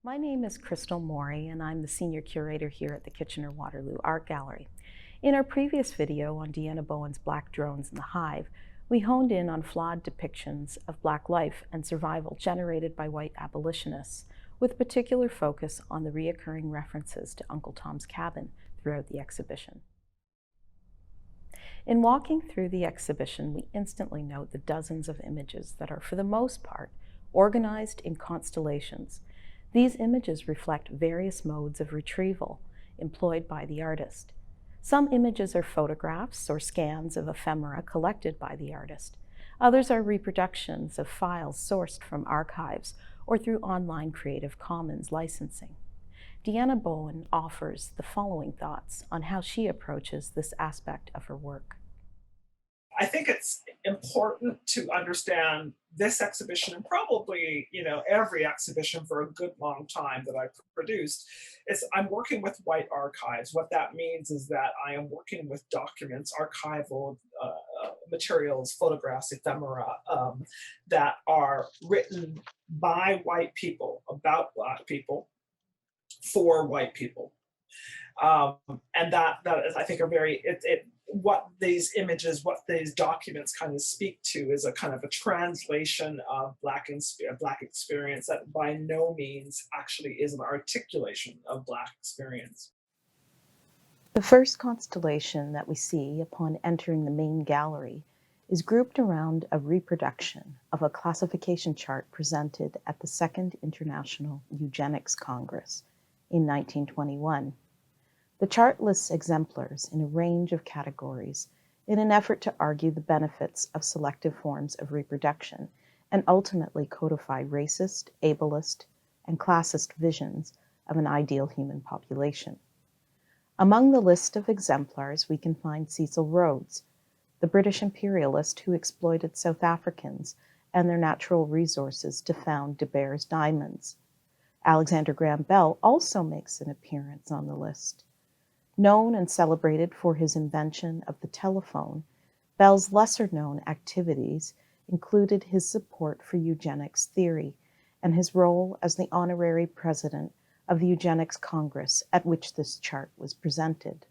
My name is Crystal Mowry, and I'm the Senior Curator here at the Kitchener-Waterloo Art Gallery. In our previous video on Deanna Bowen's Black Drones in the Hive, we honed in on flawed depictions of Black life and survival generated by white abolitionists, with particular focus on the reoccurring references to Uncle Tom's Cabin throughout the exhibition. In walking through the exhibition, we instantly note the dozens of images that are, for the most part, organized in constellations. These images reflect various modes of retrieval employed by the artist. Some images are photographs or scans of ephemera collected by the artist. Others are reproductions of files sourced from archives or through online Creative Commons licensing. Deanna Bowen offers the following thoughts on how she approaches this aspect of her work. I think it's important to understand this exhibition and probably, every exhibition for a good long time that I've produced is I'm working with white archives. What that means is that I am working with documents, archival materials, photographs, ephemera that are written by white people about Black people for white people. Um, and that is, I think, a very what these images, what these documents kind of speak to is a kind of a translation of Black experience that by no means actually is an articulation of Black experience. The first constellation that we see upon entering the main gallery is grouped around a reproduction of a classification chart presented at the Second International Eugenics Congress in 1921. The chart lists exemplars in a range of categories in an effort to argue the benefits of selective forms of reproduction and ultimately codify racist, ableist, and classist visions of an ideal human population. Among the list of exemplars, we can find Cecil Rhodes, the British imperialist who exploited South Africans and their natural resources to found De Beers diamonds. Alexander Graham Bell also makes an appearance on the list. Known and celebrated for his invention of the telephone, Bell's lesser-known activities included his support for eugenics theory and his role as the honorary president of the Eugenics Congress at which this chart was presented.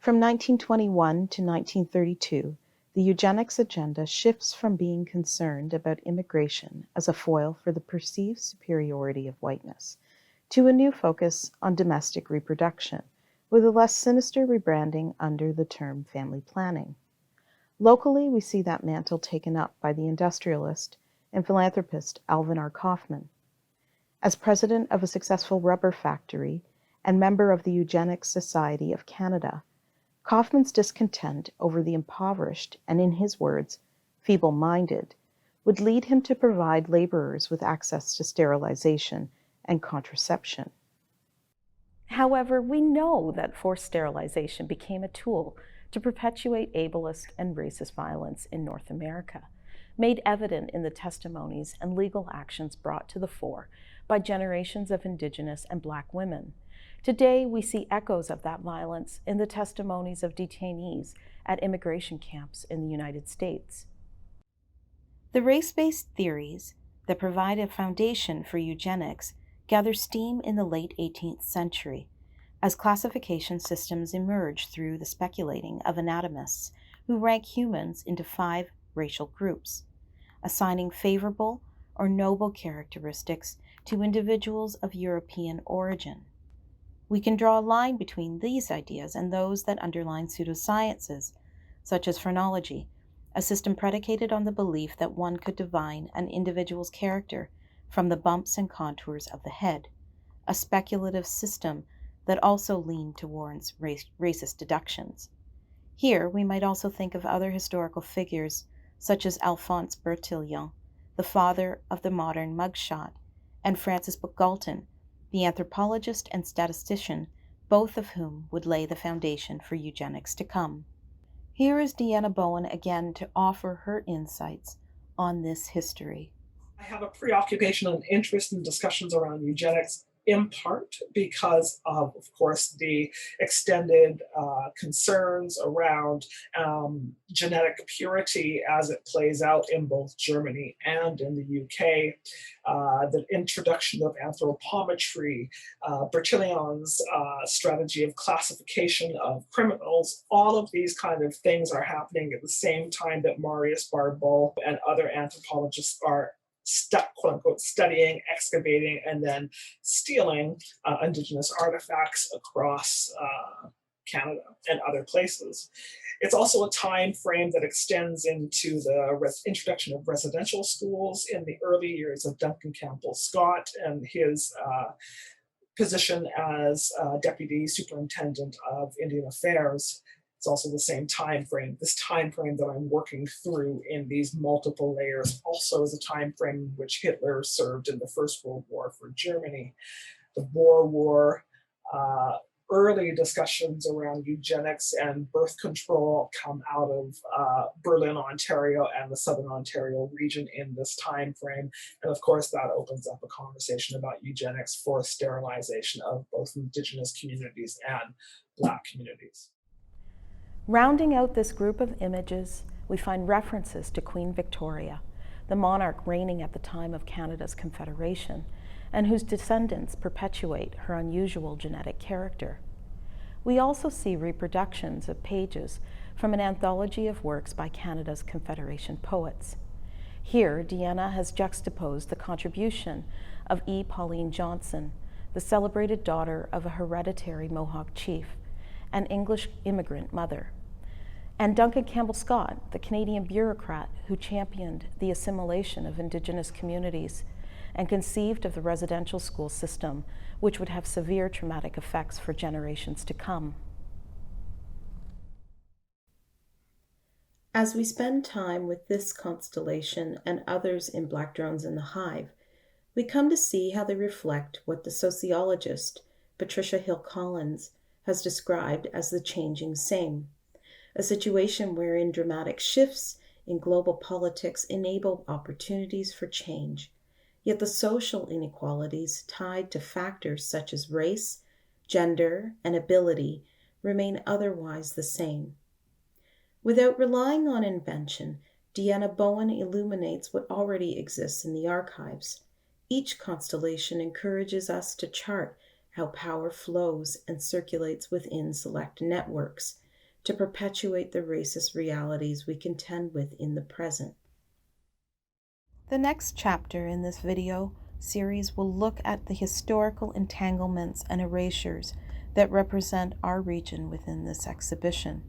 From 1921 to 1932, the eugenics agenda shifts from being concerned about immigration as a foil for the perceived superiority of whiteness to a new focus on domestic reproduction, with a less sinister rebranding under the term family planning. Locally, we see that mantle taken up by the industrialist and philanthropist Alvin R. Kaufman. As president of a successful rubber factory and member of the Eugenics Society of Canada, Kaufman's discontent over the impoverished and, in his words, feeble-minded, would lead him to provide laborers with access to sterilization and contraception. However, we know that forced sterilization became a tool to perpetuate ableist and racist violence in North America, made evident in the testimonies and legal actions brought to the fore by generations of Indigenous and Black women. Today, we see echoes of that violence in the testimonies of detainees at immigration camps in the United States. The race-based theories that provide a foundation for eugenics gather steam in the late 18th century as classification systems emerge through the speculating of anatomists who rank humans into 5 racial groups, assigning favorable or noble characteristics to individuals of European origin. We can draw a line between these ideas and those that underline pseudosciences, such as phrenology, a system predicated on the belief that one could divine an individual's character from the bumps and contours of the head, a speculative system that also leaned towards racist deductions. Here, we might also think of other historical figures, such as Alphonse Bertillon, the father of the modern mugshot, and Francis Galton, the anthropologist and statistician, both of whom would lay the foundation for eugenics to come. Here is Deanna Bowen again to offer her insights on this history. I have a preoccupation and interest in discussions around eugenics in part because of course, the extended concerns around genetic purity as it plays out in both Germany and in the UK, the introduction of anthropometry, Bertillon's strategy of classification of criminals. All of these kind of things are happening at the same time that Marius Barbault and other anthropologists are quote unquote studying, excavating, and then stealing Indigenous artifacts across Canada and other places. It's also a time frame that extends into the introduction of residential schools in the early years of Duncan Campbell Scott and his position as Deputy Superintendent of Indian Affairs. It's also the same time frame. This time frame that I'm working through in these multiple layers also is a time frame in which Hitler served in the First World War for Germany. The Boer War, early discussions around eugenics and birth control come out of Berlin, Ontario, and the Southern Ontario region in this time frame. And of course, that opens up a conversation about eugenics for sterilization of both Indigenous communities and Black communities. Rounding out this group of images, we find references to Queen Victoria, the monarch reigning at the time of Canada's Confederation, and whose descendants perpetuate her unusual genetic character. We also see reproductions of pages from an anthology of works by Canada's Confederation poets. Here, Deanna has juxtaposed the contribution of E. Pauline Johnson, the celebrated daughter of a hereditary Mohawk chief, an English immigrant mother, and Duncan Campbell Scott, the Canadian bureaucrat who championed the assimilation of Indigenous communities and conceived of the residential school system, which would have severe traumatic effects for generations to come. As we spend time with this constellation and others in Black Drones in the Hive, we come to see how they reflect what the sociologist Patricia Hill Collins has described as the changing same, a situation wherein dramatic shifts in global politics enable opportunities for change. Yet the social inequalities tied to factors such as race, gender, and ability remain otherwise the same. Without relying on invention, Deanna Bowen illuminates what already exists in the archives. Each constellation encourages us to chart how power flows and circulates within select networks to perpetuate the racist realities we contend with in the present. The next chapter in this video series will look at the historical entanglements and erasures that represent our region within this exhibition.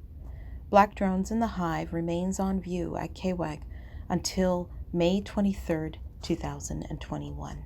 Black Drones in the Hive remains on view at KWAG until May 23, 2021.